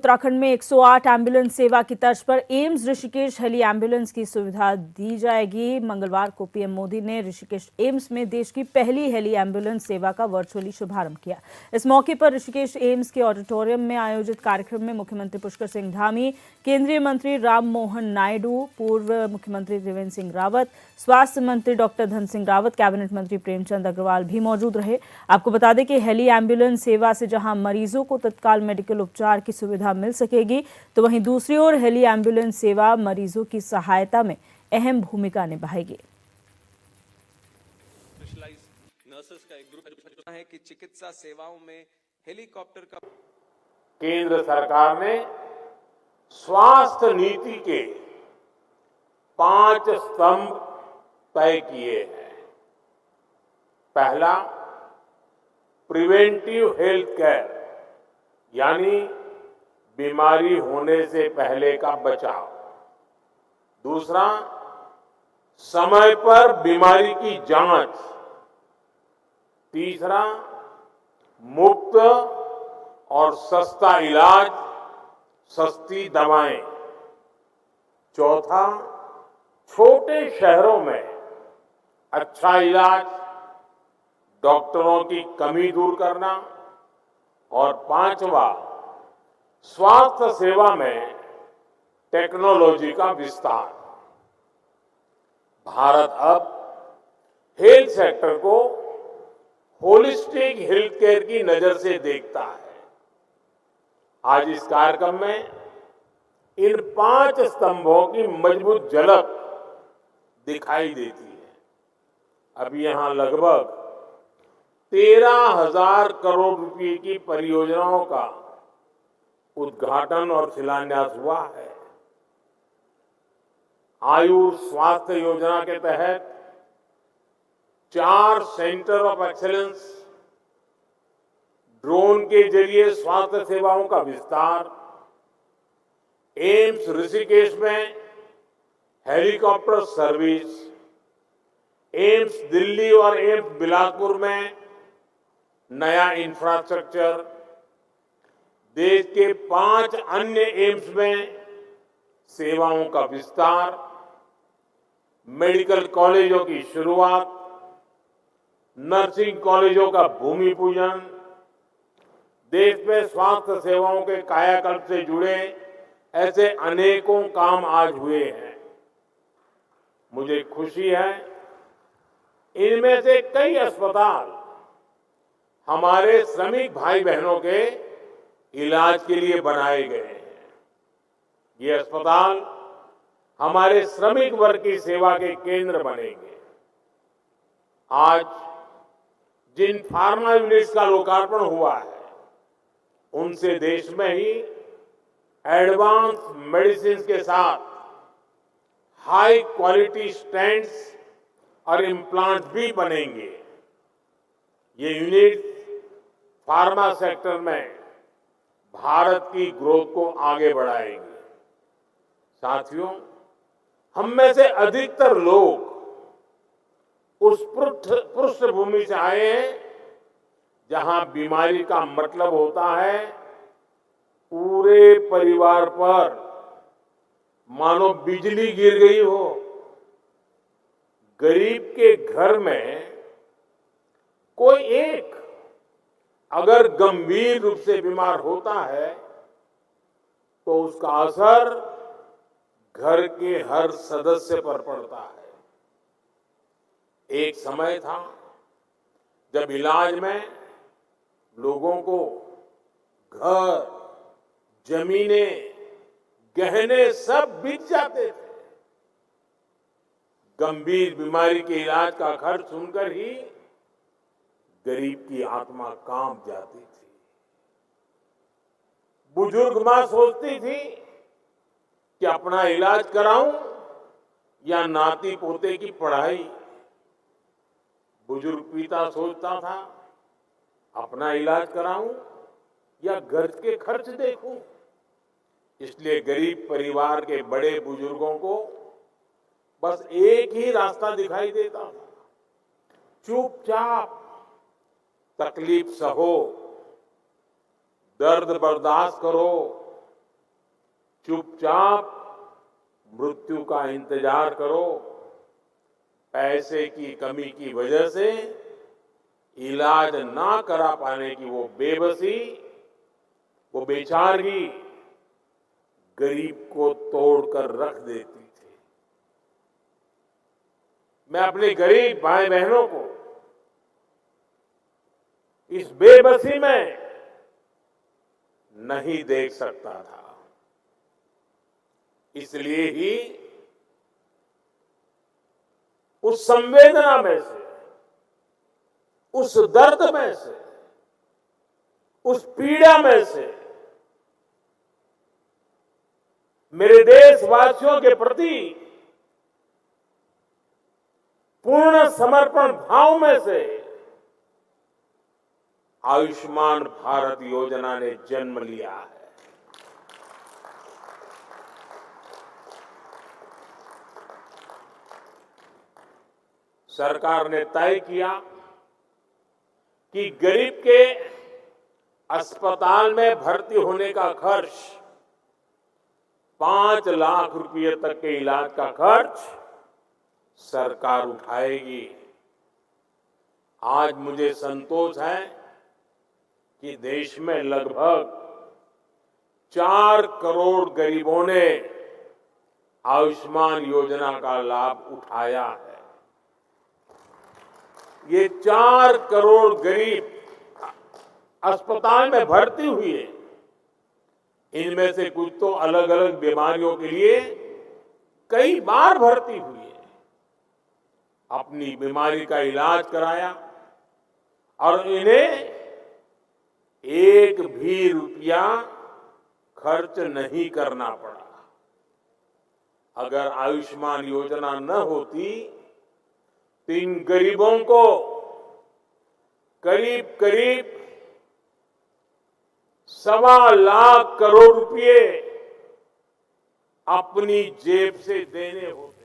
उत्तराखंड में 108 एम्बुलेंस सेवा की तर्ज पर एम्स ऋषिकेश हेली एम्बुलेंस की सुविधा दी जाएगी। मंगलवार को पीएम मोदी ने ऋषिकेश एम्स में देश की पहली हेली एम्बुलेंस सेवा का वर्चुअली शुभारंभ किया। इस मौके पर ऋषिकेश एम्स के ऑडिटोरियम में आयोजित कार्यक्रम में मुख्यमंत्री पुष्कर सिंह धामी, केंद्रीय मंत्री राम मोहन नायडू, पूर्व मुख्यमंत्री त्रिवेंद्र सिंह रावत, स्वास्थ्य मंत्री डॉक्टर धन सिंह रावत, कैबिनेट मंत्री प्रेमचंद अग्रवाल भी मौजूद रहे। आपको बता दें कि हेली एम्बुलेंस सेवा से जहां मरीजों को तत्काल मेडिकल उपचार की सुविधा मिल सकेगी, तो वहीं दूसरी ओर हेली एम्बुलेंस सेवा मरीजों की सहायता में अहम भूमिका निभाएगी। नर्सेस का एक ग्रुप है कि चिकित्सा सेवाओं में हेलीकॉप्टर का केंद्र सरकार ने स्वास्थ्य नीति के 5 स्तंभ तय किए हैं। पहला, प्रिवेंटिव हेल्थ केयर, यानी बीमारी होने से पहले का बचाव। दूसरा, समय पर बीमारी की जांच। तीसरा, मुफ्त और सस्ता इलाज, सस्ती दवाएं। चौथा, छोटे शहरों में अच्छा इलाज, डॉक्टरों की कमी दूर करना। और पांचवा, स्वास्थ्य सेवा में टेक्नोलॉजी का विस्तार। भारत अब हेल्थ सेक्टर को होलिस्टिक हेल्थ केयर की नजर से देखता है। आज इस कार्यक्रम में इन 5 स्तंभों की मजबूत झलक दिखाई देती है। अभी यहां लगभग 13,000 करोड़ रुपए की परियोजनाओं का उद्घाटन और शिलान्यास हुआ है। आयुष स्वास्थ्य योजना के तहत 4 सेंटर ऑफ एक्सीलेंस, ड्रोन के जरिए स्वास्थ्य सेवाओं का विस्तार, एम्स ऋषिकेश में हेलीकॉप्टर सर्विस, एम्स दिल्ली और एम्स बिलासपुर में नया इंफ्रास्ट्रक्चर, देश के 5 अन्य एम्स में सेवाओं का विस्तार, मेडिकल कॉलेजों की शुरुआत, नर्सिंग कॉलेजों का भूमि पूजन। देश में स्वास्थ्य सेवाओं के कायाकल्प से जुड़े ऐसे अनेकों काम आज हुए हैं। मुझे खुशी है, इनमें से कई अस्पताल हमारे श्रमिक भाई बहनों के इलाज के लिए बनाए गए हैं। ये अस्पताल हमारे श्रमिक वर्ग की सेवा के केंद्र बनेंगे। आज जिन फार्मा यूनिट्स का लोकार्पण हुआ है, उनसे देश में ही एडवांस मेडिसिन के साथ हाई क्वालिटी स्टेंट्स और इम्प्लांट्स भी बनेंगे। ये यूनिट फार्मा सेक्टर में भारत की ग्रोथ को आगे बढ़ाएंगे। साथियों, हम में से अधिकतर लोग उस पृष्ठभूमि से आए हैं जहां बीमारी का मतलब होता है पूरे परिवार पर मानो बिजली गिर गई हो। गरीब के घर में कोई एक अगर गंभीर रूप से बीमार होता है तो उसका असर घर के हर सदस्य पर पड़ता है। एक समय था जब इलाज में लोगों को घर, जमीनें, गहने सब बिक जाते थे। गंभीर बीमारी के इलाज का खर्च सुनकर ही गरीब की आत्मा कांप जाती थी। बुजुर्ग मां सोचती थी कि अपना इलाज कराऊं या नाती पोते की पढ़ाई। बुजुर्ग पिता सोचता था अपना इलाज कराऊं या घर के खर्च देखूं। इसलिए गरीब परिवार के बड़े बुजुर्गों को बस एक ही रास्ता दिखाई देता था, चुपचाप तकलीफ सहो, दर्द बर्दाश्त करो, चुपचाप मृत्यु का इंतजार करो। पैसे की कमी की वजह से इलाज ना करा पाने की वो बेबसी, वो बेचारगी गरीब को तोड़कर रख देती थी। मैं अपने गरीब भाई बहनों को इस बेबसी में नहीं देख सकता था। इसलिए ही उस संवेदना में से, उस दर्द में से, उस पीड़ा में से मेरे देशवासियों के प्रति पूर्ण समर्पण भाव में से आयुष्मान भारत योजना ने जन्म लिया है। सरकार ने तय किया कि गरीब के अस्पताल में भर्ती होने का खर्च, 5 लाख रुपए तक के इलाज का खर्च सरकार उठाएगी। आज मुझे संतोष है कि देश में लगभग 4 करोड़ गरीबों ने आयुष्मान योजना का लाभ उठाया है। ये 4 करोड़ गरीब अस्पताल में भर्ती हुए, इनमें से कुछ तो अलग अलग बीमारियों के लिए कई बार भर्ती हुए, अपनी बीमारी का इलाज कराया और इन्हें एक भी रुपया खर्च नहीं करना पड़ा। अगर आयुष्मान योजना न होती तो इन गरीबों को करीब करीब 1.25 लाख करोड़ रुपए अपनी जेब से देने होते।